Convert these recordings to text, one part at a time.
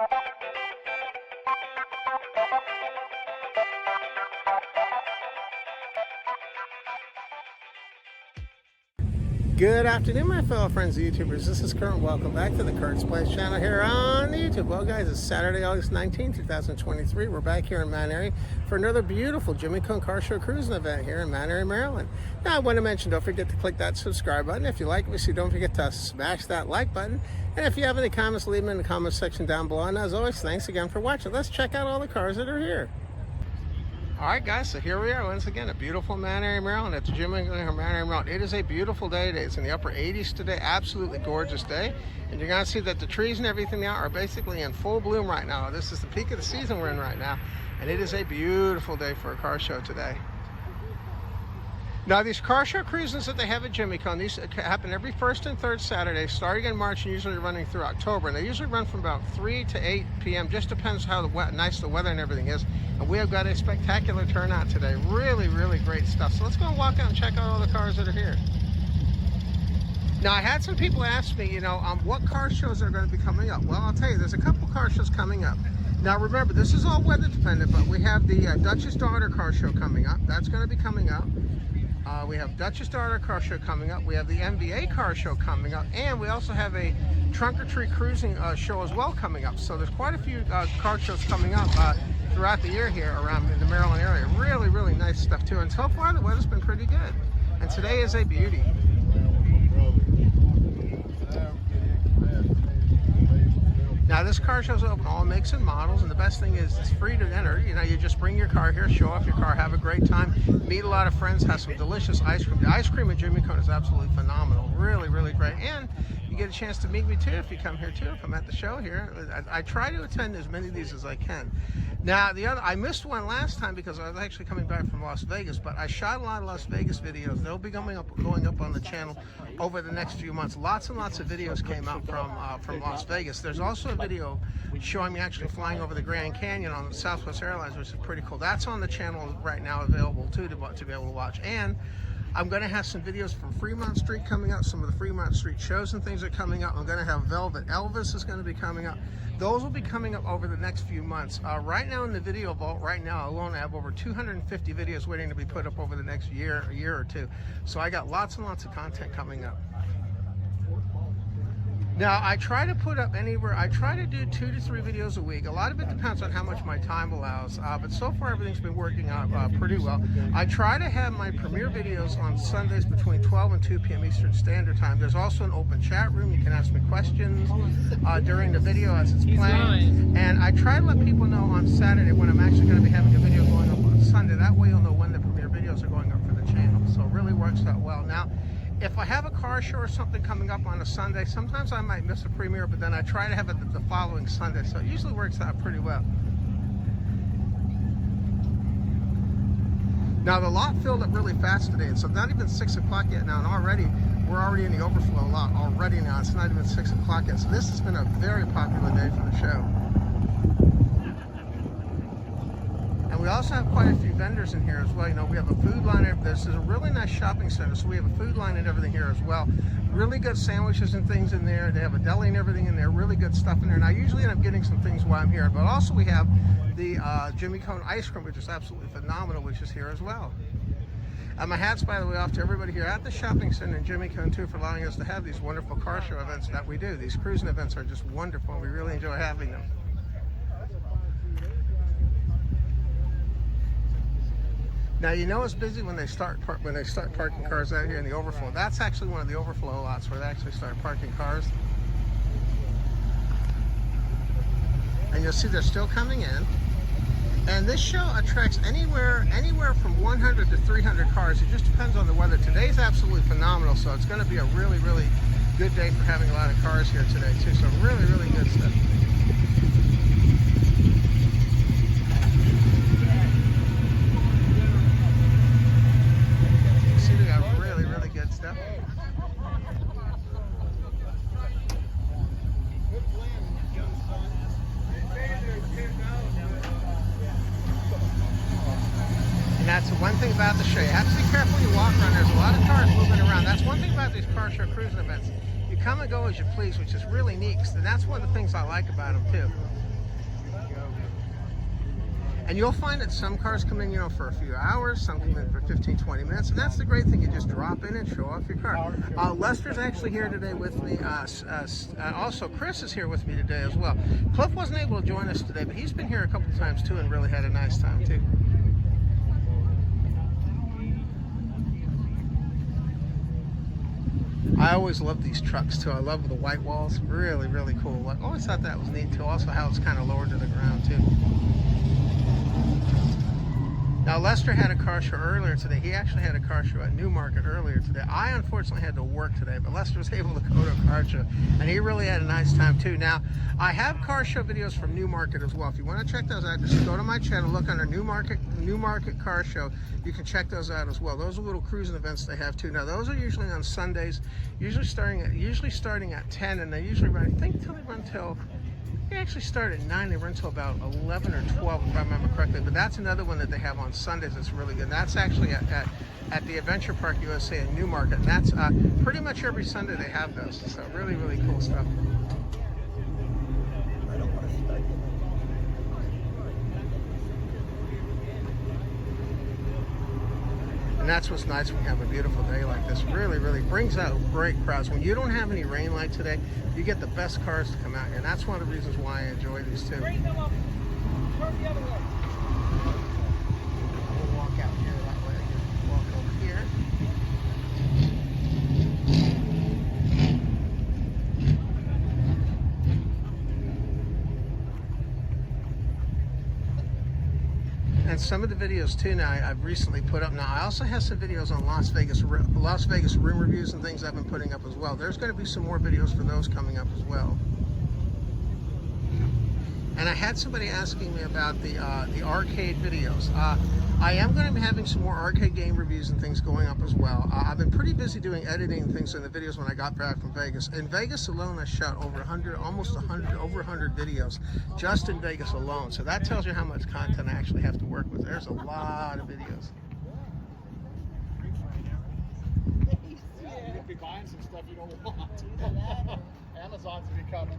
Good afternoon, my fellow friends and YouTubers. This is Kurt, and welcome back to the Kurt's Place channel here on YouTube. Well, guys, it's Saturday, August 19, 2023. We're back here in Mount Airy for another beautiful Jimmie Car Show cruising event here in Mount Airy, Maryland. Now, I want to mention, don't forget to click that subscribe button. If you like it, so don't forget to smash that like button. And if you have any comments, leave them in the comment section down below. And as always, thanks again for watching. Let's check out all the cars that are here. All right, guys, so here we are once again, a beautiful Mount Airy, Maryland. It's Jimmie Mount Airy, Maryland. It is a beautiful day today. It's in the upper 80s today, absolutely gorgeous day. And you're going to see that the trees and everything now are basically in full bloom right now. This is the peak of the season we're in right now. And it is a beautiful day for a car show today. Now, these car show cruises that they have at Jimmie, these happen every first and third Saturday, starting in March and usually running through October. And they usually run from about 3 to 8 p.m. Just depends how nice the weather and everything is. And we have got a spectacular turnout today. Really, really great stuff. So let's go and walk out and check out all the cars that are here. Now, I had some people ask me, what car shows are going to be coming up. Well, I'll tell you, there's a couple car shows coming up. Now, remember, this is all weather dependent, but we have the Dutch's Daughter car show coming up. That's going to be coming up. We have Dutch's Daughter car show coming up. We have the MVA car show coming up. And we also have a Trunk or Treat cruising show as well coming up. So there's quite a few car shows coming up throughout the year here around in the Maryland area. Really, really nice stuff too. And so far, the weather's been pretty good. And today is a beauty. Now, this car show's open all makes and models, and the best thing is it's free to enter. You just bring your car here, show off your car, have a great time, meet a lot of friends, have some delicious ice cream. The ice cream at Jimmie is absolutely phenomenal. Really, really great. And you get a chance to meet me too if you come here too, if I'm at the show here. I try to attend as many of these as I can. Now, I missed one last time because I was actually coming back from Las Vegas, but I shot a lot of Las Vegas videos. They'll be going up on the channel over the next few months. Lots and lots of videos came out from Las Vegas. There's also a video showing me actually flying over the Grand Canyon on Southwest Airlines, which is pretty cool. That's on the channel right now, available too to be able to watch. And I'm going to have some videos from Fremont Street coming up. Some of the Fremont Street shows and things are coming up. I'm going to have Velvet Elvis is going to be coming up. Those will be coming up over the next few months. Right now in the video vault, right now alone, I have over 250 videos waiting to be put up over the next year or two. So I got lots and lots of content coming up. Now, I try to put up I try to do 2 to 3 videos a week. A lot of it depends on how much my time allows, but so far everything's been working out pretty well. I try to have my premiere videos on Sundays between 12 and 2 p.m. Eastern Standard Time. There's also an open chat room. You can ask me questions during the video as it's playing. And I try to let people know on Saturday when I'm actually going to be having a video going up on Sunday. That way you'll know when the premiere videos are going up for the channel. So it really works out well. Now, if I have a car show or something coming up on a Sunday, sometimes I might miss a premiere, but then I try to have it the following Sunday, so it usually works out pretty well. Now, the lot filled up really fast today, and so not even 6 o'clock yet now, and we're already in the overflow lot already now. It's not even 6 o'clock yet, so this has been a very popular day for the show. We also have quite a few vendors in here as well. We have a food line. This is a really nice shopping center, so we have a food line and everything here as well. Really good sandwiches and things in there. They have a deli and everything in there. Really good stuff in there. And I usually end up getting some things while I'm here. But also we have the Jimmie Cone ice cream, which is absolutely phenomenal, which is here as well. My hats, by the way, off to everybody here at the shopping center in Jimmie Cone too for allowing us to have these wonderful car show events that we do. These cruising events are just wonderful, and we really enjoy having them. Now, it's busy when they start parking cars out here in the overflow. That's actually one of the overflow lots where they actually start parking cars. And you'll see they're still coming in. And this show attracts anywhere from 100 to 300 cars. It just depends on the weather. Today's absolutely phenomenal, so it's going to be a really, really good day for having a lot of cars here today too. So really, really good stuff. That's one thing about the show. You have to be careful when you walk around. There's a lot of cars moving around. That's one thing about these car show cruising events. You come and go as you please, which is really neat. And that's one of the things I like about them too. And you'll find that some cars come in, for a few hours, some come in for 15, 20 minutes, and that's the great thing. You just drop in and show off your car. Lester's actually here today with me. Also, Chris is here with me today as well. Cliff wasn't able to join us today, but he's been here a couple of times too and really had a nice time too. I always love these trucks too. I love the white walls. Really, really cool. I always thought that was neat too. Also how it's kind of lowered to the ground too. Now, Lester had a car show earlier today. He actually had a car show at Newmarket earlier today. I unfortunately had to work today, but Lester was able to go to a car show, and he really had a nice time too. Now, I have car show videos from Newmarket as well. If you want to check those out, just go to my channel, look under Newmarket Car Show. You can check those out as well. Those are little cruising events they have too. Now, those are usually on Sundays, usually starting at 10, and they usually run. I think till they run till. They actually start at 9, they run until about 11 or 12 if I remember correctly, but that's another one that they have on Sundays that's really good. That's actually at the Adventure Park USA in Newmarket, and that's pretty much every Sunday they have those, so really, really cool stuff. And that's what's nice when you have a beautiful day like this. Really, really brings out great crowds. When you don't have any rain like today, you get the best cars to come out here. And that's one of the reasons why I enjoy these too. Turn the other way. We'll walk out here that way. Walk over here. And some of the videos too now I've recently put up. Now I also have some videos on Las Vegas room reviews and things I've been putting up as well. There's going to be some more videos for those coming up as well. And I had somebody asking me about the arcade videos. I am going to be having some more arcade game reviews and things going up as well. I've been pretty busy doing editing things in the videos when I got back from Vegas. In Vegas alone, I shot over 100 videos just in Vegas alone. So that tells you how much content I actually have to work with. There's a lot of videos. You'll be buying some stuff you don't want. Amazon's becoming.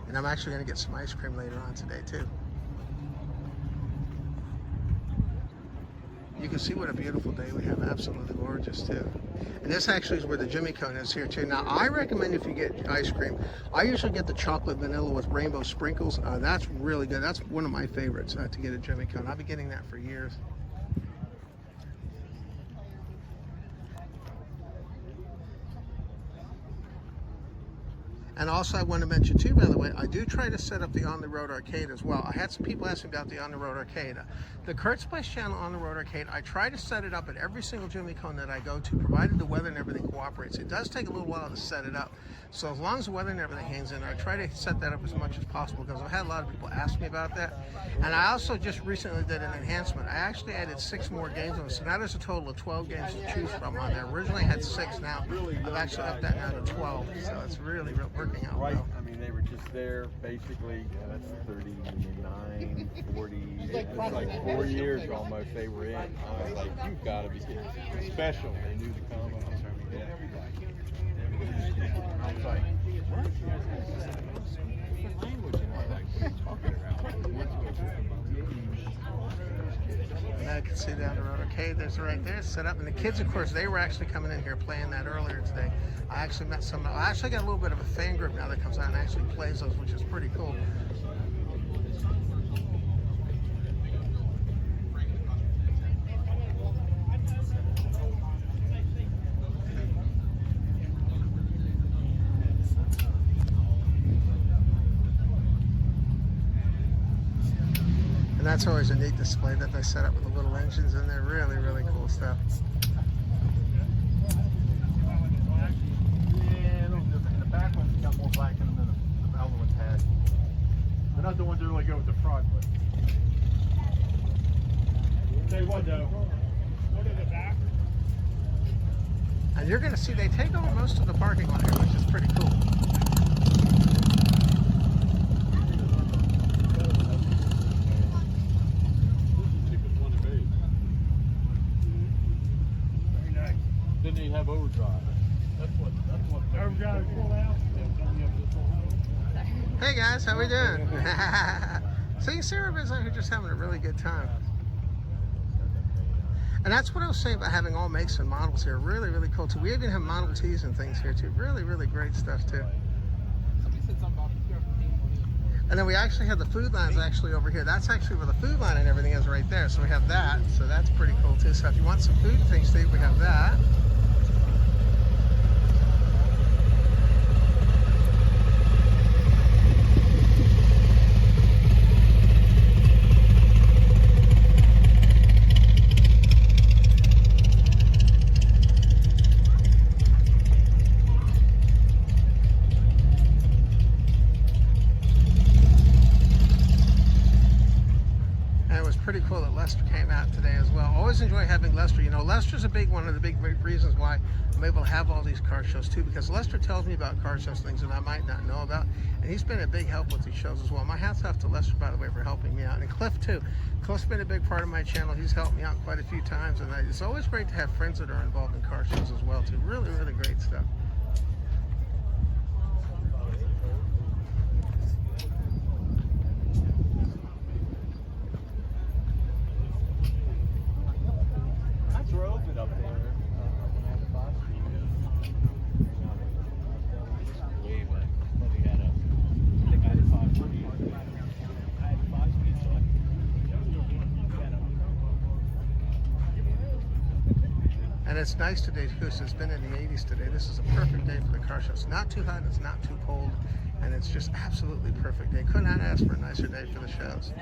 And I'm actually going to get some ice cream later on today too. You can see what a beautiful day we have. Absolutely gorgeous too. And this actually is where the Jimmie cone is here too. Now I recommend if you get ice cream, I usually get the chocolate vanilla with rainbow sprinkles. That's really good. That's one of my favorites to get a Jimmie cone. I've been getting that for years. And also I want to mention too, by the way, I do try to set up the On the Road Arcade as well. I had some people ask me about the On the Road Arcade. The Kurt's Place channel On the Road Arcade, I try to set it up at every single Jimmie cone that I go to, provided the weather and everything cooperates. It does take a little while to set it up. So as long as the weather and everything hangs in there, I try to set that up as much as possible because I've had a lot of people ask me about that. And I also just recently did an enhancement. I actually added 6 more games on it. So now there's a total of 12 games to choose from on there. Originally I had 6, now I've actually upped that now to 12. So it's really working out well. I mean, they were just there basically, that's 39, 40, it's like 4 years almost they were in. I was like, you've got to be kidding. Special. They knew the combo. I was like, what? Different language. And I was like, what are you talking about? And I can see down the road. Okay, there's right there set up. And the kids, of course, they were actually coming in here playing that earlier today. I actually met some. I actually got a little bit of a fan group now that comes out and actually plays those, which is pretty cool. And that's always a neat display that they set up with the little engines in there. Really, really cool stuff. Yeah, a little different. The back one's got more black in them than the other ones had. They're not the ones that really go with the front, but. Tell you what though. Look at the back. And you're going to see they take over most of the parking lot here, which is pretty cool. Didn't he have overdrive? That's what overdrive is pulled out. Hey guys, how we doing? So you see everybody's out here just having a really good time. And that's what I was saying about having all makes and models here. Really, really cool too. We even have Model Ts and things here too. Really, really great stuff too. And then we actually have the food lines actually over here. That's actually where the food line and everything is right there. So we have that. So that's pretty cool too. So if you want some food and things to eat, we have that. Pretty cool that Lester came out today as well. Always enjoy having Lester. You know, Lester's a big one of the big reasons why I'm able to have all these car shows too, because Lester tells me about car shows, things that I might not know about, and he's been a big help with these shows as well. My hats off to Lester, by the way, for helping me out, and Cliff too. Cliff's been a big part of my channel. He's helped me out quite a few times, and it's always great to have friends that are involved in car shows as well too. Really, really great stuff. Drove it up there when I had the 5-speed. But we had a, I think I had a 5-speed. I had a 5-speed, so And it's nice today because it's been in the 80s today. This is a perfect day for the car show. It's not too hot, it's not too cold, and it's just absolutely perfect day. Could not ask for a nicer day for the shows.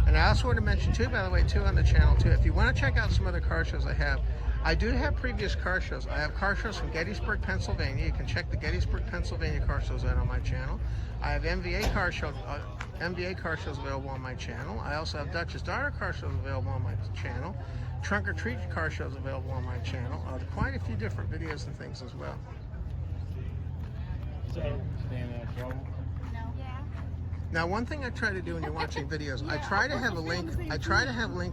And I also want to mention too, by the way, too, on the channel too, if you want to check out some other car shows I do have previous car shows. I have car shows from Gettysburg, Pennsylvania. You can check the Gettysburg, Pennsylvania car shows out on my channel. I have MVA car shows available on my channel. I also have Dutch's Daughter car shows available on my channel. Trunk or Treat car shows available on my channel. Quite a few different videos and things as well. So, stand out trouble. Now, one thing I try to do when you're watching videos, I try to have a link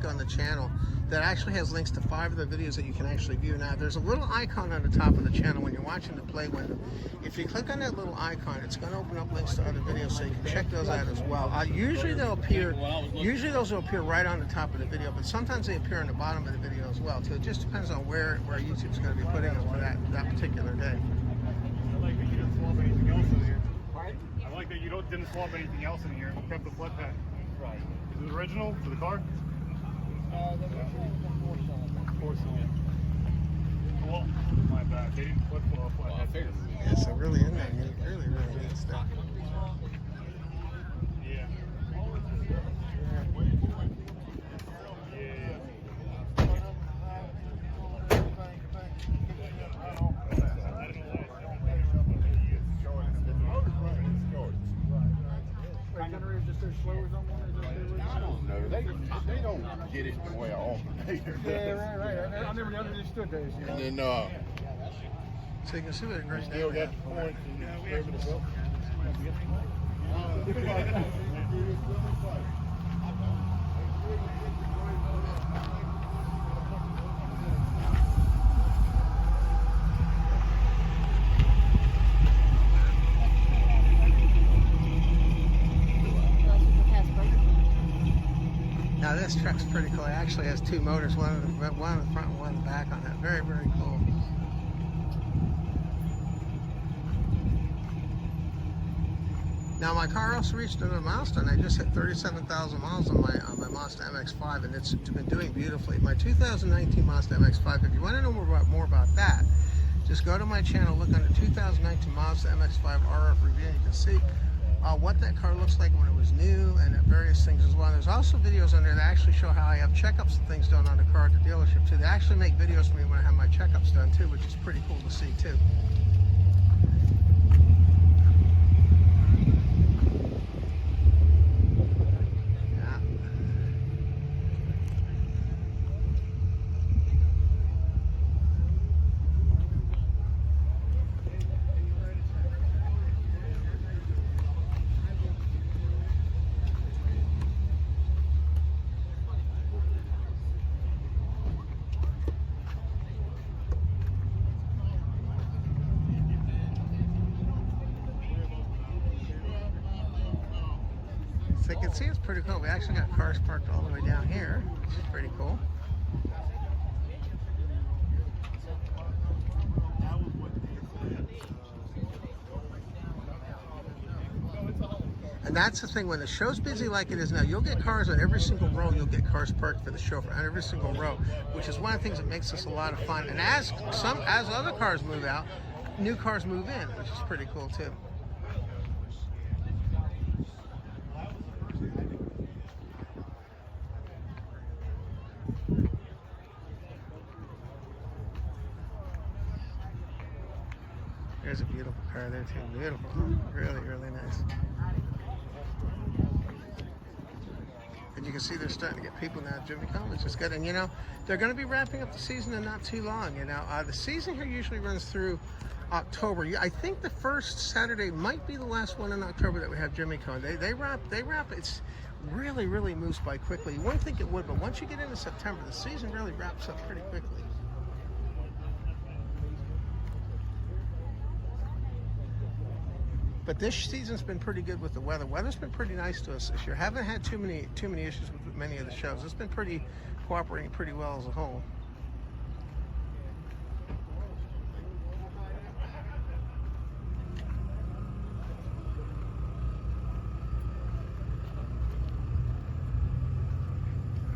on the channel that actually has links to 5 of the videos that you can actually view. Now, there's a little icon on the top of the channel when you're watching the play window. If you click on that little icon, it's going to open up links to other videos, so you can check those out as well. Usually those will appear right on the top of the video, but sometimes they appear on the bottom of the video as well. So it just depends on where YouTube's going to be putting them for that particular day. I like that you didn't swap anything else in here. I like that you didn't swap anything else in here. You kept the flat pack. Right. Is it original to the car? Porcelain. Well, my bad. They didn't flip the flat pack. Yeah, so really in there, really, really neat stuff. Yeah. I don't know. They don't get it the way I alternator. Yeah, right. I never understood those. You know? And then So you can see what a great Still day got the points and over the belt. Now this truck's pretty cool. It actually has 2 motors, one in the front and one in the back on that. Very, very cool. Now my car also reached another milestone. I just hit 37,000 miles on my Mazda MX-5, and it's been doing beautifully. My 2019 Mazda MX-5. If you want to know more about that, just go to my channel, look under 2019 Mazda MX-5 RF review, and you can see what that car looks like when it was new and various things as well. And there's also videos on there that actually show how I have checkups and things done on the car at the dealership too. They actually make videos for me when I have my checkups done too, which is pretty cool to see too. As you can see, it's pretty cool. We actually got cars parked all the way down here, which is pretty cool. And that's the thing, when the show's busy like it is now, you'll get cars on every single row. You'll get cars parked for the show on every single row, which is one of the things that makes this a lot of fun. And as other cars move out, new cars move in, which is pretty cool too. There's a beautiful car there too. Beautiful. Really, really nice. And you can see they're starting to get people now at JimmieCon, which is good. And you know, they're going to be wrapping up the season in not too long. You know, the season here usually runs through October. I think the first Saturday might be the last one in October that we have JimmieCon. They wrap. It's really moves by quickly. You wouldn't think it would, but once you get into September, the season really wraps up pretty quickly. But this season's been pretty good with the weather. Weather's been pretty nice to us this year. Haven't had too many issues with many of the shows. It's been pretty cooperating pretty well as a whole.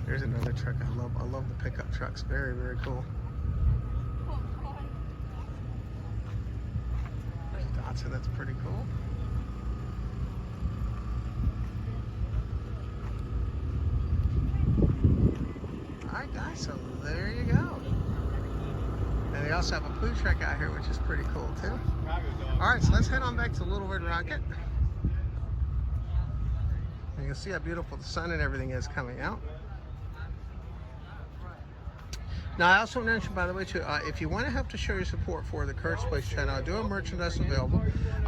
There's another truck I love the pickup trucks. Very cool. There's a Datsun, that's pretty cool. Alright guys, so there you go. And they also have a blue truck out here, which is pretty cool too. Alright, so let's head on back to Little Red Rocket. You can see how beautiful the sun and everything is coming out. Now, I also mentioned, by the way, too, if you want to help to show your support for the Kurt's Place channel, I do have merchandise available.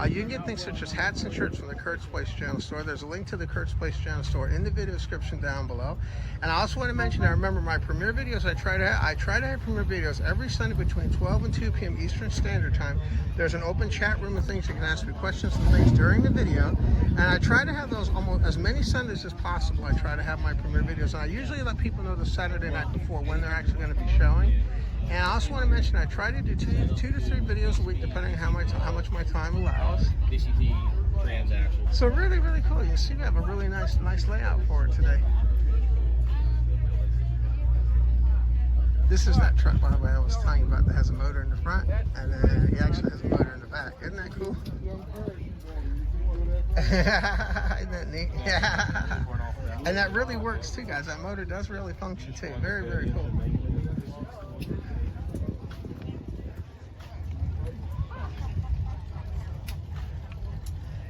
You can get things such as hats and shirts from the Kurt's Place channel store. There's a link to the Kurt's Place channel store in the video description down below. And I also want to mention, I remember my premiere videos, I try to have premiere videos every Sunday between 12 and 2 p.m. Eastern Standard Time. There's an open chat room and things you can ask me questions and things during the video. And I try to have those almost as many Sundays as possible. I try to have my premiere videos. And I usually let people know the Saturday night before when they're actually going to be showing. And I also want to mention, I try to do two to three videos a week, depending on how much my time allows. DCT transactions. So really cool. You see, we have a really nice layout for it today. This is that truck, by the way, I was telling you about that has a motor in the front, and then he actually has a motor in the back. Isn't that cool? Isn't that neat? Yeah. And that really works too, guys. That motor does really function too. Very cool.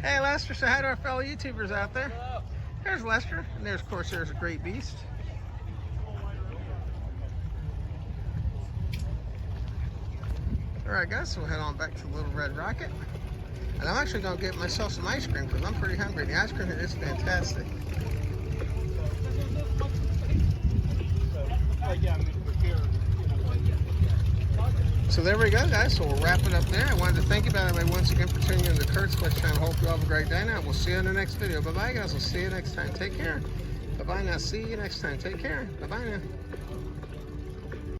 Hey Lester, say hi to our fellow YouTubers out there. There's Lester, and there's, of course, there's a great beast. Alright guys, so we'll head on back to Little Red Rocket. And I'm actually going to get myself some ice cream because I'm pretty hungry. The ice cream here is fantastic. So there we go, guys. So we'll wrap it up there. I wanted to thank you, by the way, once again for tuning in to the Kurt's Place channel. Hope you all have a great day now. We'll see you in the next video. Bye-bye, guys. We'll see you next time. Take care. Bye-bye now. See you next time. Take care. Bye-bye now.